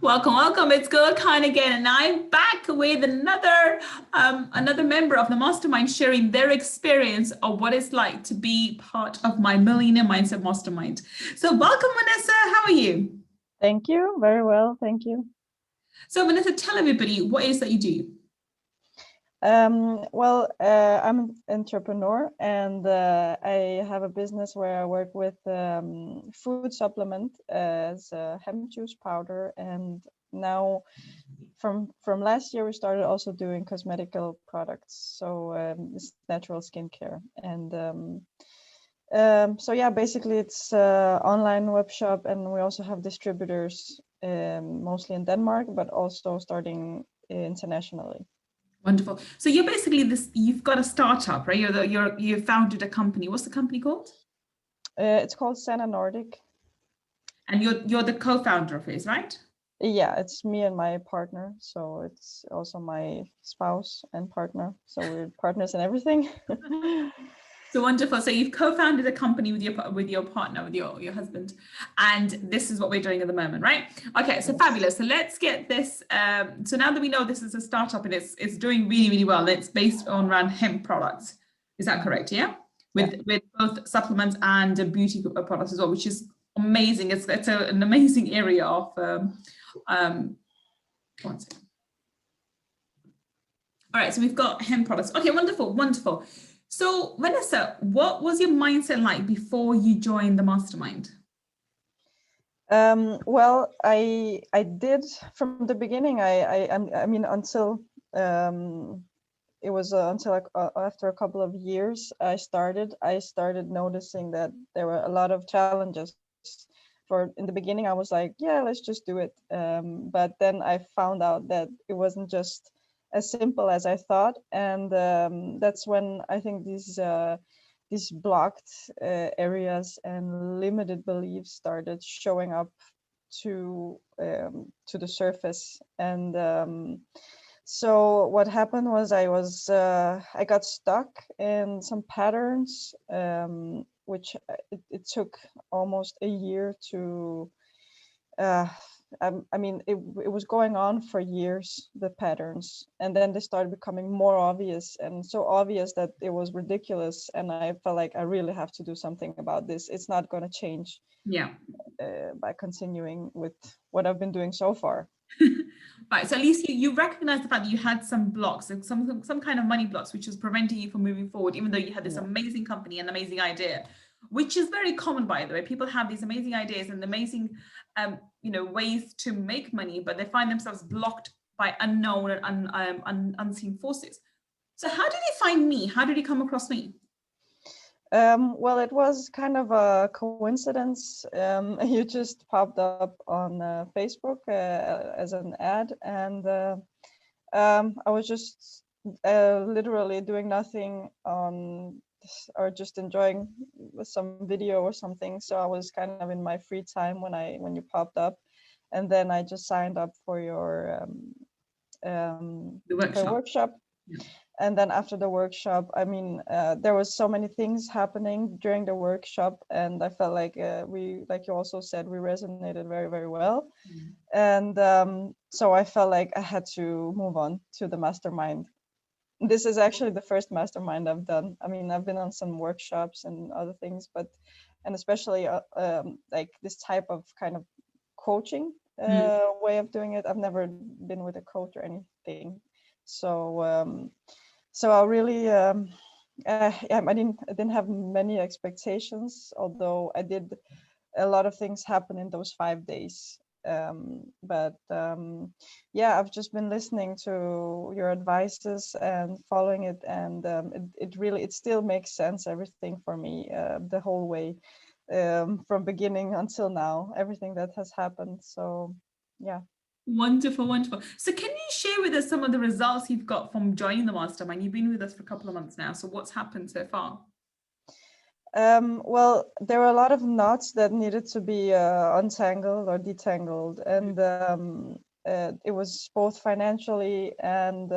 Welcome, welcome. It's Gull Khan again, and I'm back with another member of the mastermind sharing their experience of what it's like to be part of my Millionaire Mindset Mastermind. So, welcome, Vanessa. How are you? Thank you. Very well. Thank you. So, Vanessa, tell everybody what it is that you do. I'm an entrepreneur, and I have a business where I work with food supplement as hemp juice powder, and now from last year we started also doing cosmetical products, so it's natural skincare, and so yeah, basically it's online web shop, and we also have distributors, mostly in Denmark, but also starting internationally. Wonderful. So you're basically this. You've got a startup, right? You founded a company. What's the company called? It's called Sana Nordic. And you're the co-founder of it, right? Yeah, it's me and my partner. So it's also my spouse and partner. So we're partners in everything. So wonderful. So you've co-founded a company with your partner, with your husband, and this is what we're doing at the moment, right? Okay, so Yes. fabulous. So let's get this. So now that we know this is a startup and it's doing really, really well, it's based on around hemp products. Is that correct? Yeah, with both supplements and beauty products as well, which is amazing. It's an amazing area of. One second. All right, so we've got hemp products. Okay, wonderful, wonderful. So, Vanessa, what was your mindset like before you joined the mastermind? I did from the beginning. I mean until it was until after a couple of years I started noticing that there were a lot of challenges. For in the beginning, I was like, yeah, let's just do it. But then I found out that it wasn't just as simple as I thought, and that's when I think these blocked areas and limited beliefs started showing up to the surface. And so what happened was I got stuck in some patterns, which it took almost a year to uh, I mean, it was going on for years, the patterns, and then they started becoming more obvious, and so obvious that it was ridiculous. And I felt like I really have to do something about this. It's not going to change Yeah. by continuing with what I've been doing so far. Right. So at least you recognize the fact that you had some blocks, some kind of money blocks, which was preventing you from moving forward, even though you had this amazing company and amazing idea, which is very common, by the way. People have these amazing ideas and amazing, ways to make money, but they find themselves blocked by unknown and unseen forces. So how did you find me? How did you come across me? Well, it was kind of a coincidence. You just popped up on Facebook as an ad, and I was just literally doing nothing or just enjoying some video or something. So I was kind of in my free time when you popped up, and then I just signed up for your workshop. Yeah. And then after the workshop, I mean, there was so many things happening during the workshop, and I felt like like you also said, we resonated very, very well. And so I felt like I had to move on to the mastermind. This is actually the first mastermind I've done. I mean, I've been on some workshops and other things, and especially like this type of kind of coaching way of doing it. I've never been with a coach or anything. So I really I didn't have many expectations, although I did a lot of things happen in those 5 days. But yeah, I've just been listening to your advices and following it, and it still makes sense, everything for me, the whole way, from beginning until now, everything that has happened. So yeah. Wonderful, wonderful. So can you share with us some of the results you've got from joining the mastermind? You've been with us for a couple of months now. So what's happened so far? Well, there were a lot of knots that needed to be untangled or detangled, and it was both financially and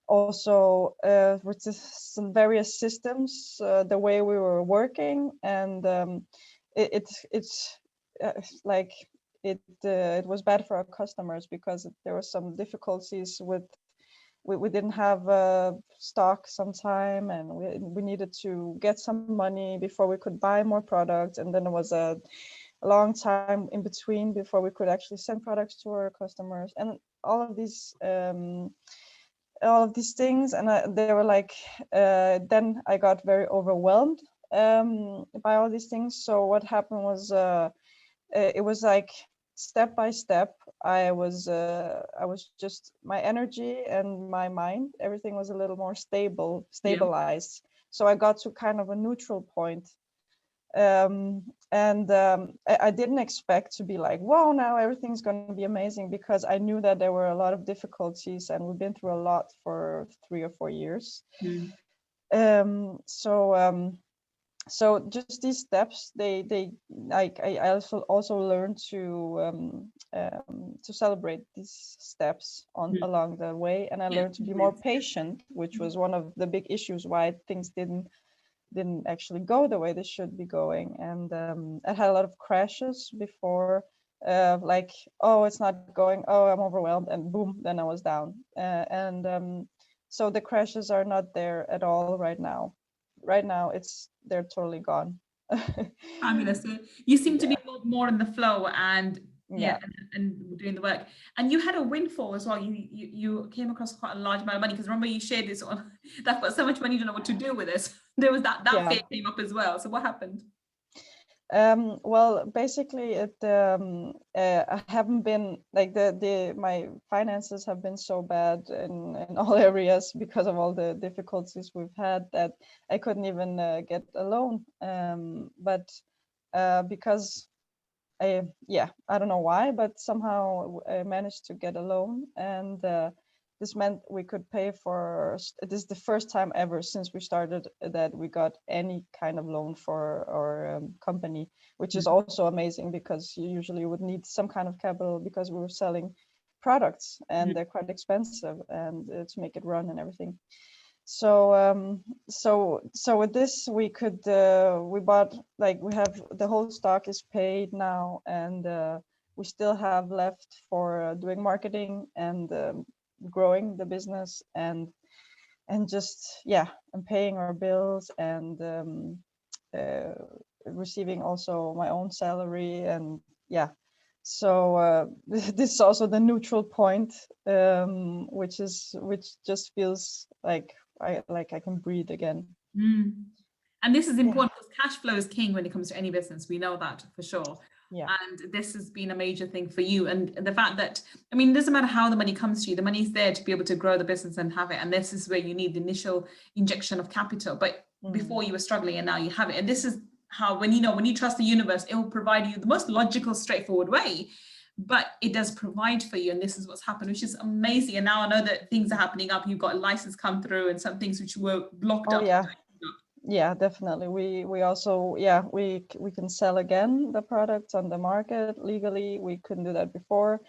also with some various systems, the way we were working, and it's like it was bad for our customers because there were some difficulties with we didn't have stock sometime, and we needed to get some money before we could buy more products, and then there was a long time in between before we could actually send products to our customers, and all of these things, and they were like then I got very overwhelmed by all these things. So what happened was it was like step by step. I was just, my energy and my mind, everything was a little more stabilized. So I got to kind of a neutral point. I didn't expect to be like, whoa, now everything's going to be amazing, because I knew that there were a lot of difficulties, and we've been through a lot for 3 or 4 years. So just these steps, they like I also learned to celebrate these steps along the way, and I learned to be more patient, which was one of the big issues why things didn't actually go the way they should be going. And I had a lot of crashes before, like, oh, it's not going, oh, I'm overwhelmed, and boom, then I was down. So the crashes are not there at all right now. Right now, they're totally gone. Fabulous. So you seem to be more in the flow and and doing the work. And you had a windfall as well. You came across quite a large amount of money, because remember you shared this on that I've got so much money, you don't know what to do with this. There was that fear came up as well. So what happened? Well, basically, I haven't been like my finances have been so bad in all areas because of all the difficulties we've had, that I couldn't even get a loan. But because I don't know why, but somehow I managed to get a loan, and this meant we could pay for, this is the first time ever since we started that we got any kind of loan for our company, which is also amazing, because you usually would need some kind of capital, because we were selling products and they're quite expensive, and to make it run and everything. So with this we could we bought, like, we have the whole stock is paid now, and we still have left for doing marketing and growing the business, and just and paying our bills, and receiving also my own salary, and so this is also the neutral point, which just feels like I can breathe again. And this is important, because cash flow is king when it comes to any business. We know that for sure. And this has been a major thing for you. And the fact that, I mean, it doesn't matter how the money comes to you, the money's there to be able to grow the business and have it. And this is where you need the initial injection of capital. But before you were struggling, and now you have it. And this is how, when you trust the universe, it will provide you the most logical, straightforward way. But it does provide for you, and this is what's happened, which is amazing. And now I know that things are happening up. You've got a license come through, and some things which were blocked up. Yeah, definitely. We also we can sell again the products on the market legally. We couldn't do that before,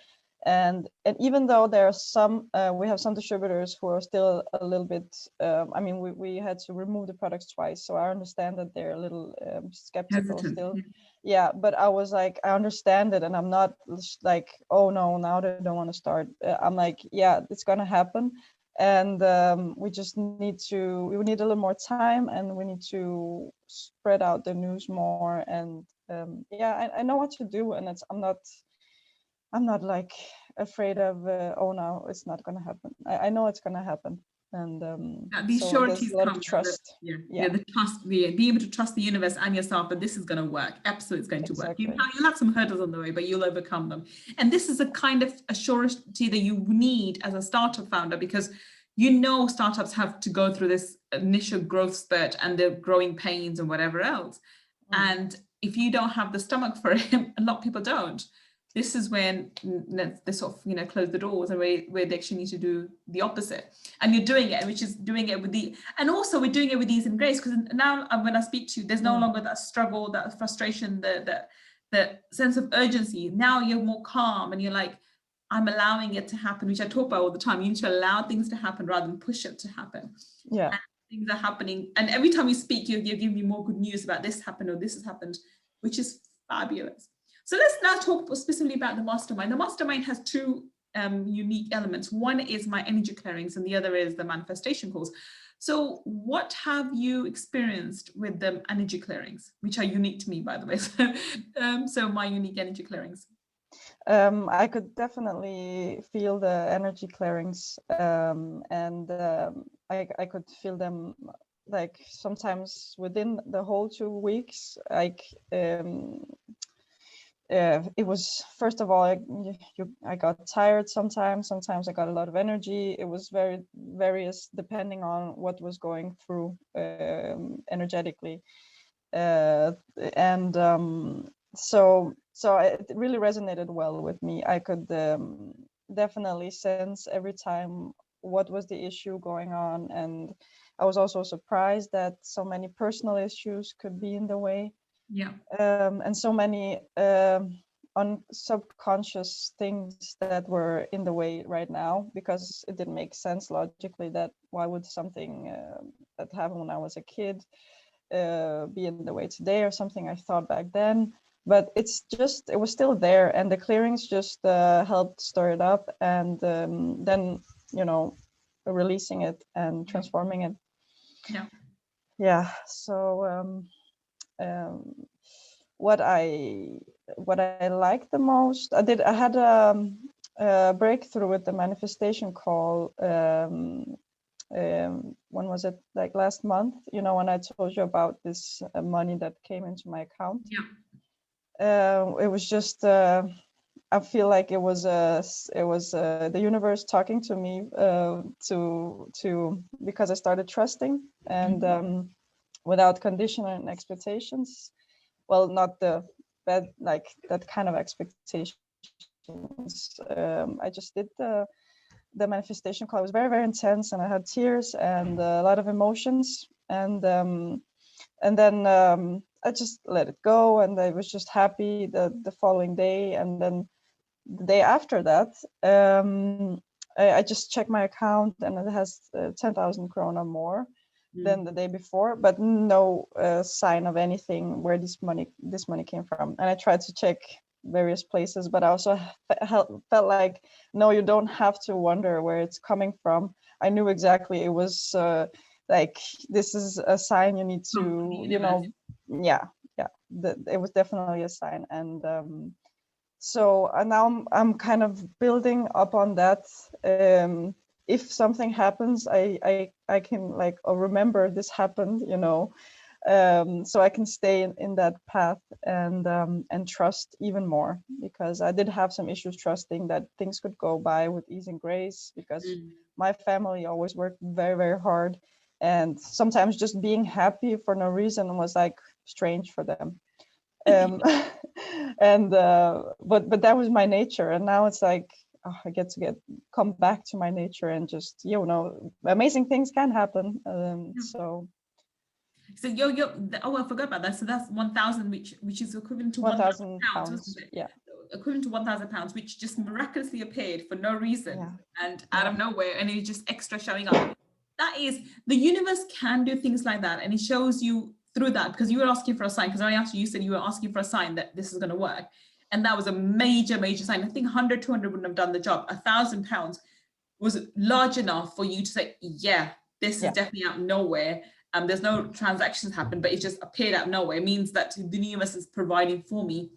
and even though there are some we have some distributors who are still a little bit I mean, we had to remove the products twice, so I understand that they're a little skeptical still. But I was like, I understand it, and I'm not like, oh no, now they don't want to start. I'm like, it's gonna happen. And we need a little more time, and we need to spread out the news more, and I know what to do, and I'm not like afraid of oh no, it's not going to happen. I know it's going to happen. And these so sureties there's a lot come of trust. The trust, being able to trust the universe and yourself that this is going to work. Absolutely, it's going to work. You'll have some hurdles on the way, but you'll overcome them. And this is a kind of a surety that you need as a startup founder, because startups have to go through this initial growth spurt and the growing pains and whatever else. And if you don't have the stomach for it, a lot of people don't. This is when they sort of, close the doors, and where they actually need to do the opposite. And you're doing it, which is doing it with and also we're doing it with ease and grace, because now when I speak to you, there's no longer that struggle, that frustration, the sense of urgency. Now you're more calm, and you're like, I'm allowing it to happen, which I talk about all the time. You need to allow things to happen rather than push it to happen. And things are happening. And every time you speak, you're giving me more good news about this happened or this has happened, which is fabulous. So let's now talk specifically about the mastermind. The mastermind has two unique elements. One is my energy clearings and the other is the manifestation calls. So what have you experienced with the energy clearings, which are unique to me, by the way? So my unique energy clearings. I could definitely feel the energy clearings, and I could feel them like sometimes within the whole 2 weeks. Like it was, first of all, I got tired sometimes I got a lot of energy. It was very various depending on what was going through energetically, and so it really resonated well with me. I could definitely sense every time what was the issue going on, and I was also surprised that so many personal issues could be in the way. Yeah. And so many subconscious things that were in the way right now, because it didn't make sense logically that why would something that happened when I was a kid be in the way today, or something I thought back then. But it was still there, and the clearings just helped stir it up, and then releasing it and transforming it. Yeah. So what I liked the most, I had a breakthrough with the manifestation call. When was it? Like last month, when I told you about this money that came into my account. It was just I feel like it was the universe talking to me to because I started trusting, and without condition and expectations. Well, not the bad, like that kind of expectations. I just did the manifestation call. It was very, very intense, and I had tears and a lot of emotions, and then I just let it go, and I was just happy the following day. And then the day after that, I just checked my account, and it has 10,000 krona more than the day before, but no sign of anything where this money came from. And I tried to check various places, but I also felt like, no, you don't have to wonder where it's coming from. I knew exactly it was like, this is a sign you need to, it was definitely a sign. And so now I'm kind of building up on that. If something happens, I can like remember this happened, so I can stay in that path and trust even more, because I did have some issues trusting that things could go by with ease and grace, because my family always worked very, very hard, and sometimes just being happy for no reason was like strange for them. And but that was my nature, and now it's like, I get to come back to my nature, and just amazing things can happen. So I forgot about that. So that's 1,000, which is equivalent to 1,000 pounds, wasn't it? Yeah, equivalent to 1,000 pounds, which just miraculously appeared for no reason and out of nowhere, and it's just extra showing up. That is, the universe can do things like that, and it shows you through that, because you were asking for a sign, because I asked you, you said you were asking for a sign that this is going to work, and that was a major sign. I think 100, 200 wouldn't have done the job. 1,000 pounds was large enough for you to say, yeah, this is definitely out of nowhere. There's no transactions happen, but it just appeared out of nowhere. It means that the universe is providing for me,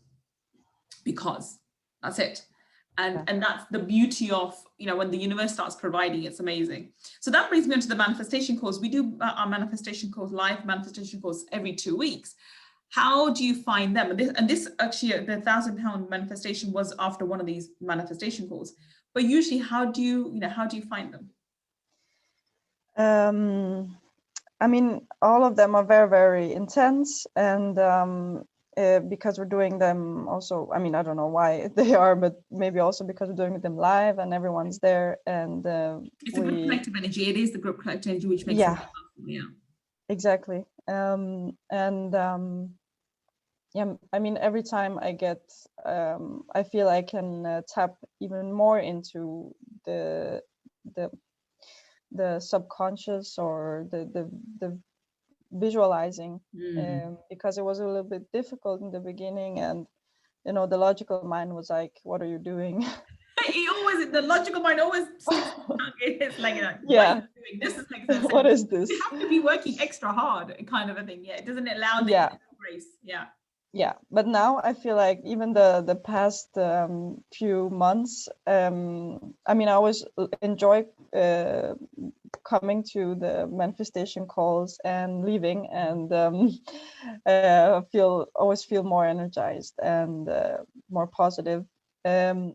because that's it. And that's the beauty of, when the universe starts providing, it's amazing. So that brings me on to the manifestation course. We do our manifestation course, live manifestation course, every 2 weeks. How do you find them? And this actually, the 1,000 pound manifestation was after one of these manifestation calls. But usually, how do you find them? I mean, all of them are very, very intense, and because we're doing them also, I mean, I don't know why they are, but maybe also because we're doing them live and everyone's there, and it's a group collective energy. It is the group collective energy which makes it powerful. Exactly. I mean, every time I get I feel I can tap even more into the subconscious, or the visualizing, because it was a little bit difficult in the beginning, and the logical mind was like, what are you doing? The logical mind always sticks tongue. It's like, what are Yeah. you doing? This doesn't make sense. What is You this? have to be working extra hard, kind of a thing. Yeah, it doesn't allow the Yeah. grace. Yeah. Yeah, but now I feel like even the past few months, I mean, I always enjoy coming to the manifestation calls and leaving, and always feel more energized and more positive. And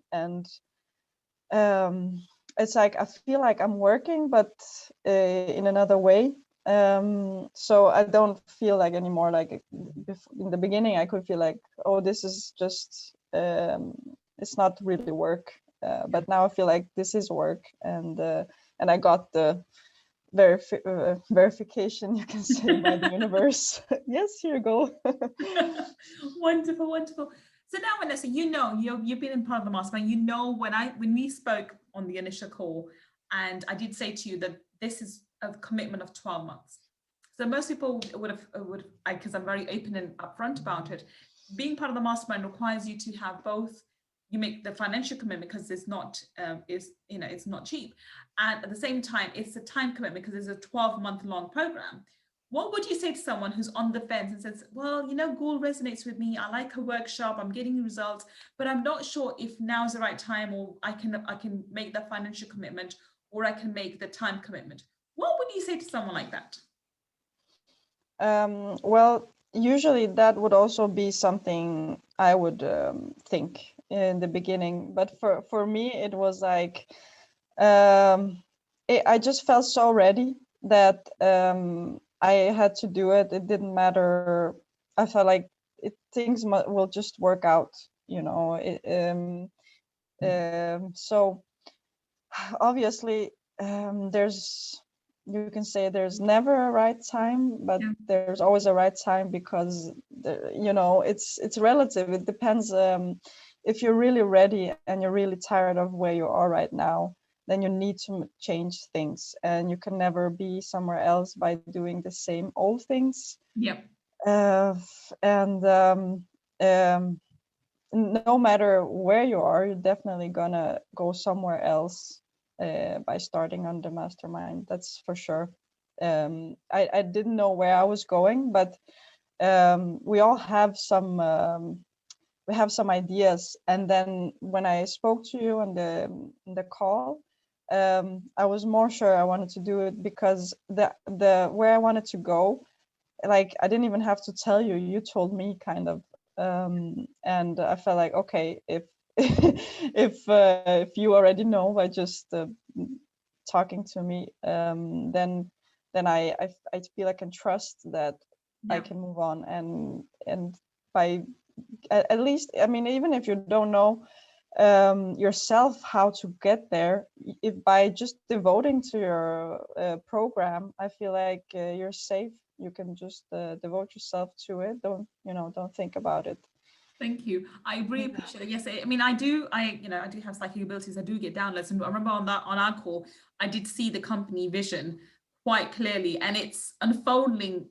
it's like I feel like I'm working, but in another way. So I don't feel like anymore like in the beginning I could feel like, oh, this is just it's not really work. But now I feel like this is work, and I got the verification, you can say, by the universe. Yes, here you go. Wonderful, wonderful. So now, Vanessa, you've been in part of the mastermind. When we spoke on the initial call, and I did say to you that this is a commitment of 12 months. So most people would, because I'm very open and upfront about it, being part of the mastermind requires you to have both. You make the financial commitment because it's not it's not cheap, and at the same time it's a time commitment because it's a 12-month long program. What would you say to someone who's on the fence and says, well, Gull resonates with me, I like her workshop, I'm getting results, but I'm not sure if now's the right time, or I can make the financial commitment, or I can make the time commitment? What would you say to someone like that? Well, usually that would also be something I would think in the beginning, but for me it was like I just felt so ready that I had to do it. It didn't matter. I felt like things will just work out, so obviously you can say there's never a right time, but there's always a right time, because it's relative. It depends. If you're really ready and you're really tired of where you are right now, then you need to change things, and you can never be somewhere else by doing the same old things. Yep. And no matter where you are, you're definitely gonna go somewhere else by starting on the mastermind. That's for sure. I didn't know where I was going, but we all have some ideas. And then when I spoke to you on the call, I was more sure I wanted to do it, because the where I wanted to go, like, I didn't even have to tell you. You told me, kind of. And I felt like, okay, if if you already know by just talking to me, then I feel I can trust that I can move on, and by at least, I mean, even if you don't know yourself how to get there, if by just devoting to your program, I feel like you're safe. You can just devote yourself to it. Don't think about it. Thank you. I really appreciate it. Yes, I mean, I do have psychic abilities. I do get downloads, and I remember on our call, I did see the company vision quite clearly, and it's unfolding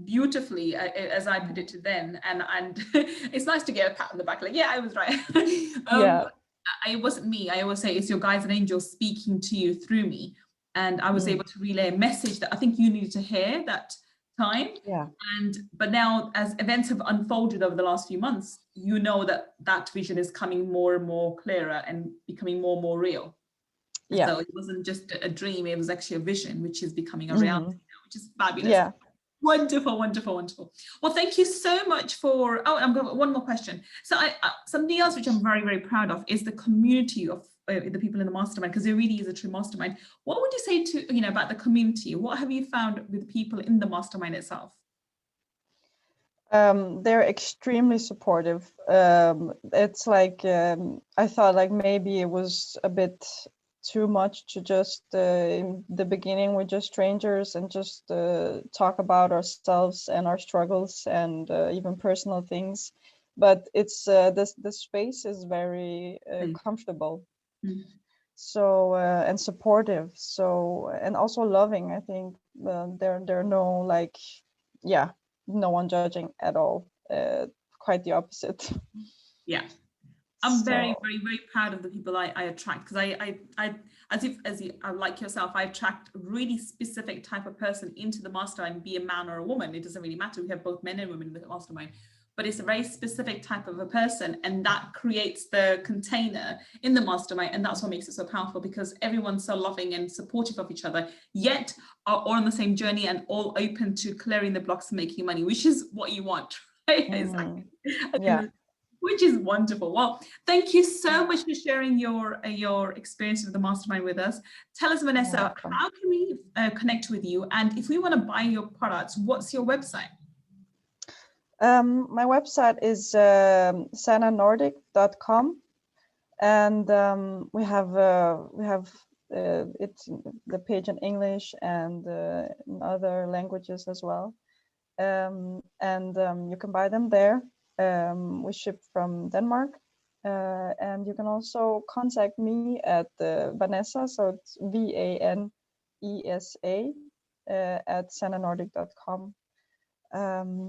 beautifully, as I predicted then. And it's nice to get a pat on the back, like, yeah, I was right. Yeah. It wasn't me. I always say it's your guides and angels speaking to you through me, and I was able to relay a message that I think you needed to hear that time. Yeah. But now, as events have unfolded over the last few months, that vision is coming more and more clearer and becoming more and more real. Yeah. So it wasn't just a dream, it was actually a vision, which is becoming a reality now, which is fabulous. Yeah. Wonderful, wonderful, wonderful. Well, thank you so much for, I'm going one more question. So something else which I'm very, very proud of is the community of the people in the mastermind, because it really is a true mastermind. What would you say to, about the community? What have you found with people in the mastermind itself? They're extremely supportive. It's like, I thought like maybe it was a bit too much to just in the beginning we're just strangers and just talk about ourselves and our struggles and even personal things, but it's the space is very comfortable. So and supportive, so, and also loving. I think there are no, like, no one judging at all, quite the opposite. Yeah. I'm very, So, very, very proud of the people I attract, because I as you like yourself, I attract a really specific type of person into the mastermind, be a man or a woman. It doesn't really matter. We have both men and women in the mastermind, but it's a very specific type of a person, and that creates the container in the mastermind, and that's what makes it so powerful, because everyone's so loving and supportive of each other, yet are all on the same journey and all open to clearing the blocks and making money, which is what you want, right? Exactly. yeah. Which is wonderful. Well, thank you so much for sharing your experience with the mastermind with us. Tell us, Venessa, how can we connect with you? And if we want to buy your products, what's your website? My website is sananordic.com, and we have it's the page in English and in other languages as well. You can buy them there. We ship from Denmark, and you can also contact me at Venessa, so it's VANESA at sananordic.com.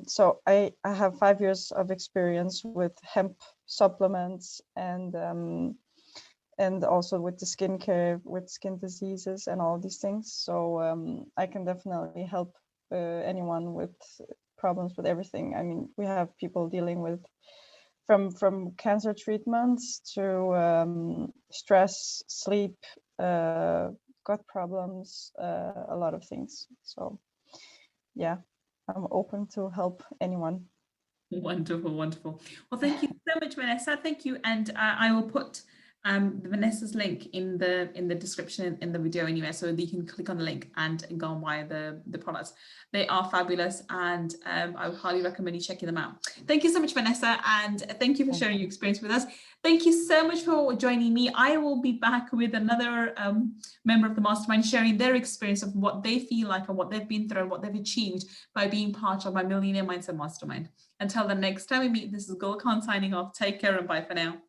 So I have 5 years of experience with hemp supplements and also with the skincare, with skin diseases and all these things. So I can definitely help anyone with problems with everything. I mean, we have people dealing with from cancer treatments to stress, sleep, gut problems, a lot of things. So yeah, I'm open to help anyone. Wonderful, wonderful. Well, thank you so much, Venessa. Thank you, and I will put Vanessa's link in the description in the video anyway, so that you can click on the link and go and buy the products. They are fabulous, and I would highly recommend you checking them out. Thank you so much, Venessa, and thank you for sharing your experience with us. Thank you so much for joining me. I will be back with another member of the mastermind sharing their experience of what they feel like and what they've been through and what they've achieved by being part of my Millionaire Mindset Mastermind. Until the next time we meet, this is Gull Khan signing off. Take care and bye for now.